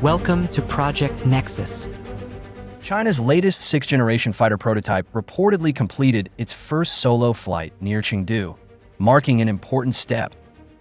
Welcome to Project Nexus. China's latest sixth-generation fighter prototype reportedly completed its first solo flight near Chengdu, marking an important step,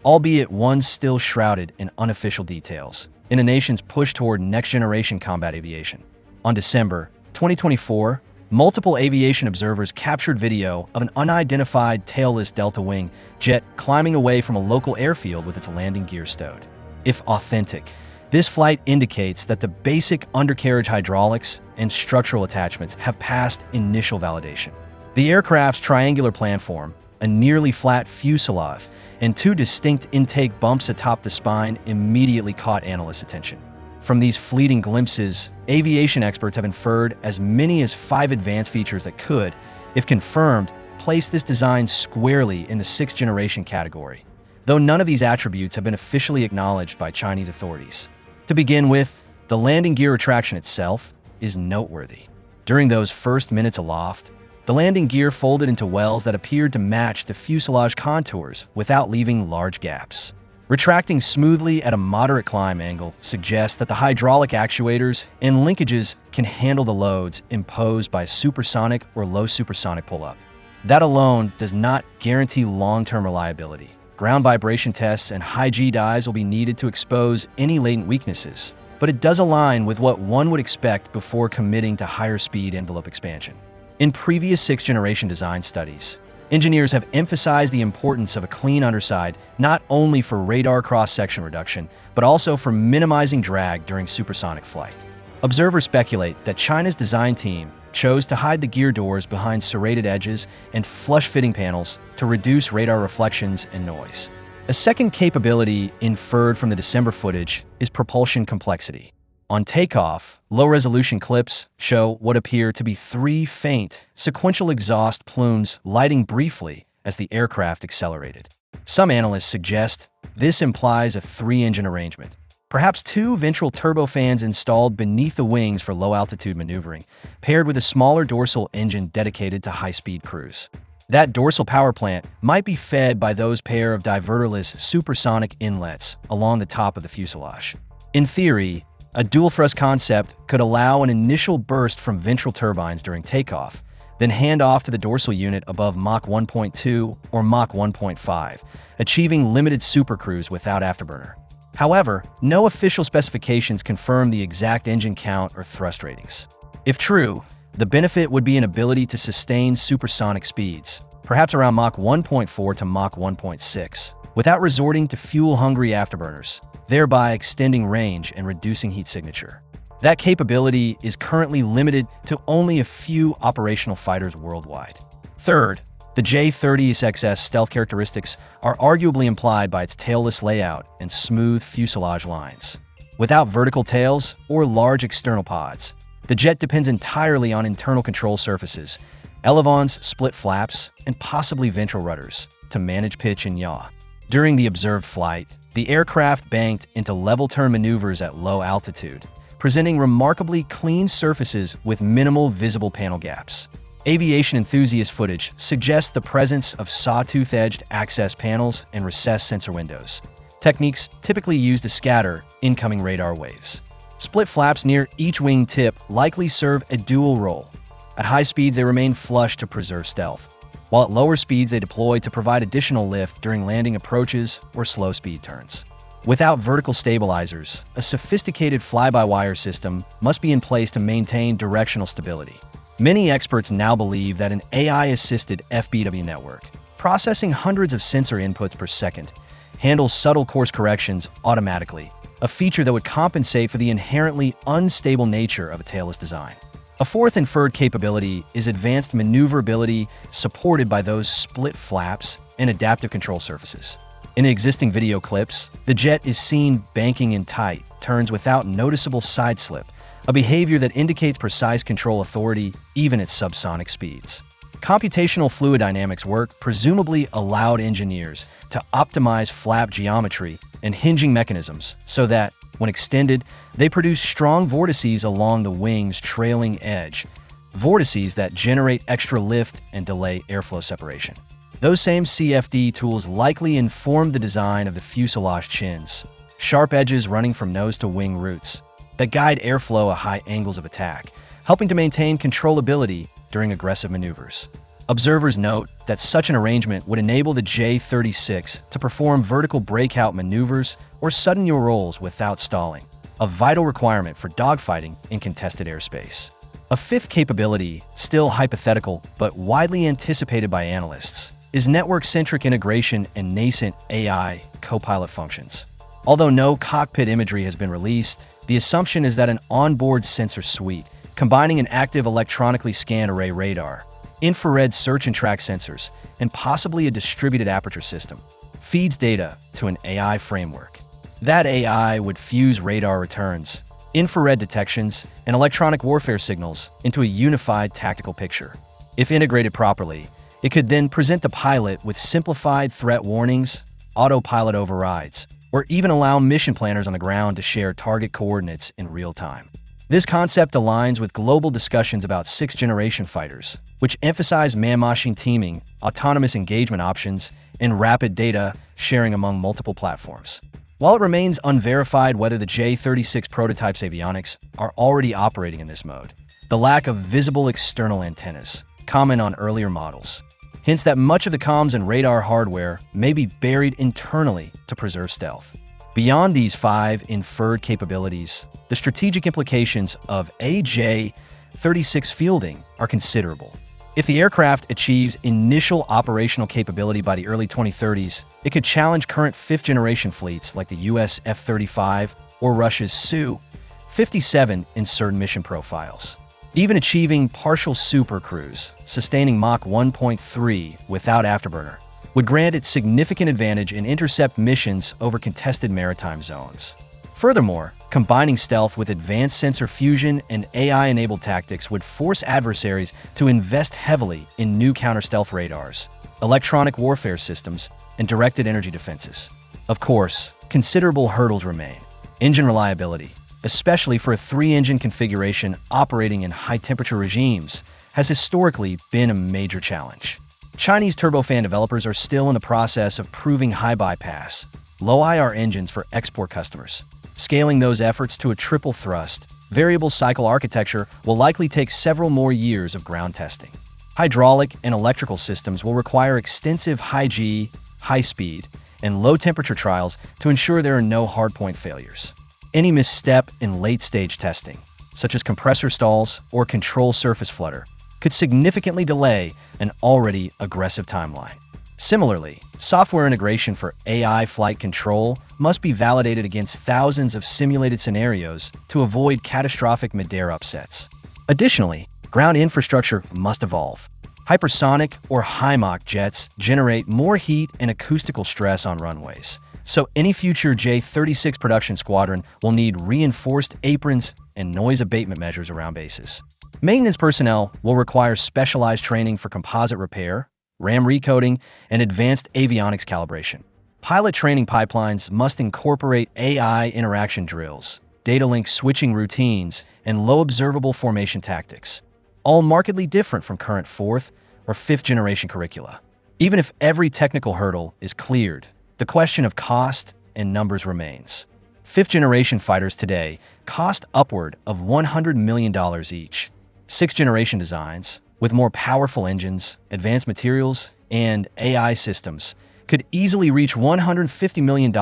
albeit one still shrouded in unofficial details, in the nation's push toward next-generation combat aviation. On December 2024, multiple aviation observers captured video of an unidentified tailless delta-wing jet climbing away from a local airfield with its landing gear stowed. If authentic, this flight indicates that the basic undercarriage hydraulics and structural attachments have passed initial validation. The aircraft's triangular planform, a nearly flat fuselage, and two distinct intake bumps atop the spine immediately caught analysts' attention. From these fleeting glimpses, aviation experts have inferred as many as 5 advanced features that could, if confirmed, place this design squarely in the sixth-generation category, though none of these attributes have been officially acknowledged by Chinese authorities. To begin with, the landing gear retraction itself is noteworthy. During those first minutes aloft, the landing gear folded into wells that appeared to match the fuselage contours without leaving large gaps. Retracting smoothly at a moderate climb angle suggests that the hydraulic actuators and linkages can handle the loads imposed by supersonic or low supersonic pull-up. That alone does not guarantee long-term reliability. Ground vibration tests and high-G dives will be needed to expose any latent weaknesses, but it does align with what one would expect before committing to higher speed envelope expansion. In previous sixth-generation design studies, engineers have emphasized the importance of a clean underside not only for radar cross-section reduction, but also for minimizing drag during supersonic flight. Observers speculate that China's design team chose to hide the gear doors behind serrated edges and flush fitting panels to reduce radar reflections and noise. A second capability inferred from the December footage is propulsion complexity. On takeoff, low-resolution clips show what appear to be 3 faint, sequential exhaust plumes lighting briefly as the aircraft accelerated. Some analysts suggest this implies a 3-engine arrangement, perhaps 2 ventral turbofans installed beneath the wings for low-altitude maneuvering, paired with a smaller dorsal engine dedicated to high-speed cruise. That dorsal power plant might be fed by those pair of diverterless supersonic inlets along the top of the fuselage. In theory, a dual-thrust concept could allow an initial burst from ventral turbines during takeoff, then hand off to the dorsal unit above Mach 1.2 or Mach 1.5, achieving limited supercruise without afterburner. However, no official specifications confirm the exact engine count or thrust ratings. If true, the benefit would be an ability to sustain supersonic speeds, perhaps around Mach 1.4 to Mach 1.6, without resorting to fuel-hungry afterburners, thereby extending range and reducing heat signature. That capability is currently limited to only a few operational fighters worldwide. Third, the J-36's stealth characteristics are arguably implied by its tailless layout and smooth fuselage lines. Without vertical tails or large external pods, the jet depends entirely on internal control surfaces, elevons, split flaps, and possibly ventral rudders to manage pitch and yaw. During the observed flight, the aircraft banked into level turn maneuvers at low altitude, presenting remarkably clean surfaces with minimal visible panel gaps. Aviation enthusiast footage suggests the presence of sawtooth-edged access panels and recessed sensor windows, techniques typically used to scatter incoming radar waves. Split flaps near each wing tip likely serve a dual role. At high speeds, they remain flush to preserve stealth, while at lower speeds, they deploy to provide additional lift during landing approaches or slow speed turns. Without vertical stabilizers, a sophisticated fly-by-wire system must be in place to maintain directional stability. Many experts now believe that an AI-assisted FBW network, processing hundreds of sensor inputs per second, handles subtle course corrections automatically, a feature that would compensate for the inherently unstable nature of a tailless design. A fourth inferred capability is advanced maneuverability supported by those split flaps and adaptive control surfaces. In existing video clips, the jet is seen banking in tight turns without noticeable side slip, a behavior that indicates precise control authority even at subsonic speeds. Computational fluid dynamics work presumably allowed engineers to optimize flap geometry and hinging mechanisms so that, when extended, they produce strong vortices along the wing's trailing edge, vortices that generate extra lift and delay airflow separation. Those same CFD tools likely informed the design of the fuselage chins, sharp edges running from nose to wing roots, that guide airflow at high angles of attack, helping to maintain controllability during aggressive maneuvers. Observers note that such an arrangement would enable the J-36 to perform vertical breakout maneuvers or sudden yaw rolls without stalling, a vital requirement for dogfighting in contested airspace. A fifth capability, still hypothetical but widely anticipated by analysts, is network-centric integration and nascent AI co-pilot functions. Although no cockpit imagery has been released, the assumption is that an onboard sensor suite, combining an active electronically scanned array radar, infrared search and track sensors, and possibly a distributed aperture system, feeds data to an AI framework. That AI would fuse radar returns, infrared detections, and electronic warfare signals into a unified tactical picture. If integrated properly, it could then present the pilot with simplified threat warnings, autopilot overrides, or even allow mission planners on the ground to share target coordinates in real time. This concept aligns with global discussions about sixth-generation fighters, which emphasize man-machine teaming, autonomous engagement options, and rapid data sharing among multiple platforms. While it remains unverified whether the J-36 prototype's avionics are already operating in this mode, the lack of visible external antennas, common on earlier models, hints that much of the comms and radar hardware may be buried internally to preserve stealth. Beyond these 5 inferred capabilities, the strategic implications of a J-36 fielding are considerable. If the aircraft achieves initial operational capability by the early 2030s, it could challenge current fifth-generation fleets like the US F-35 or Russia's Su-57 in certain mission profiles. Even achieving partial supercruise, sustaining Mach 1.3 without afterburner, would grant it significant advantage in intercept missions over contested maritime zones. Furthermore, combining stealth with advanced sensor fusion and AI-enabled tactics would force adversaries to invest heavily in new counter-stealth radars, electronic warfare systems, and directed energy defenses. Of course, considerable hurdles remain. Engine reliability, especially for a 3-engine configuration operating in high-temperature regimes, has historically been a major challenge. Chinese turbofan developers are still in the process of proving high bypass, low IR engines for export customers. Scaling those efforts to a triple thrust, variable cycle architecture will likely take several more years of ground testing. Hydraulic and electrical systems will require extensive high-G, high-speed, and low-temperature trials to ensure there are no hardpoint failures. Any misstep in late-stage testing, such as compressor stalls or control surface flutter, could significantly delay an already aggressive timeline. Similarly, software integration for AI flight control must be validated against thousands of simulated scenarios to avoid catastrophic mid-air upsets. Additionally, ground infrastructure must evolve. Hypersonic or high-Mach jets generate more heat and acoustical stress on runways, so any future J-36 production squadron will need reinforced aprons and noise abatement measures around bases. Maintenance personnel will require specialized training for composite repair, RAM recoding, and advanced avionics calibration. Pilot training pipelines must incorporate AI interaction drills, data link switching routines, and low observable formation tactics, all markedly different from current 4th or 5th generation curricula. Even if every technical hurdle is cleared, the question of cost and numbers remains. 5th generation fighters today cost upward of $100 million each. 6th generation designs, with more powerful engines, advanced materials, and AI systems, could easily reach $150 million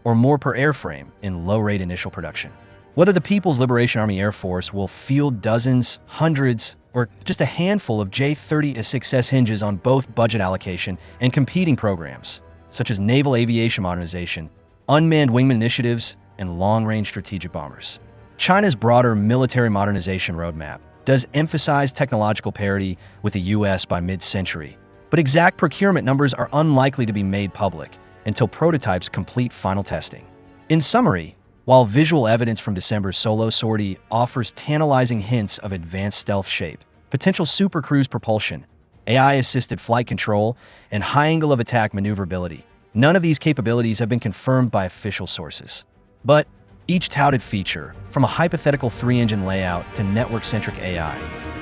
or more per airframe in low-rate initial production. Whether the People's Liberation Army Air Force will field dozens, hundreds, or just a handful of J-36 hinges on both budget allocation and competing programs, such as naval aviation modernization, unmanned wingman initiatives, and long-range strategic bombers. China's broader military modernization roadmap does emphasize technological parity with the US by mid-century, but exact procurement numbers are unlikely to be made public until prototypes complete final testing. In summary, while visual evidence from December's solo sortie offers tantalizing hints of advanced stealth shape, potential supercruise propulsion, AI-assisted flight control, and high angle of attack maneuverability, none of these capabilities have been confirmed by official sources. But each touted feature, from a hypothetical 3-engine layout to network-centric AI,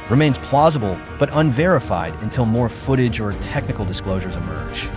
remains plausible but unverified until more footage or technical disclosures emerge.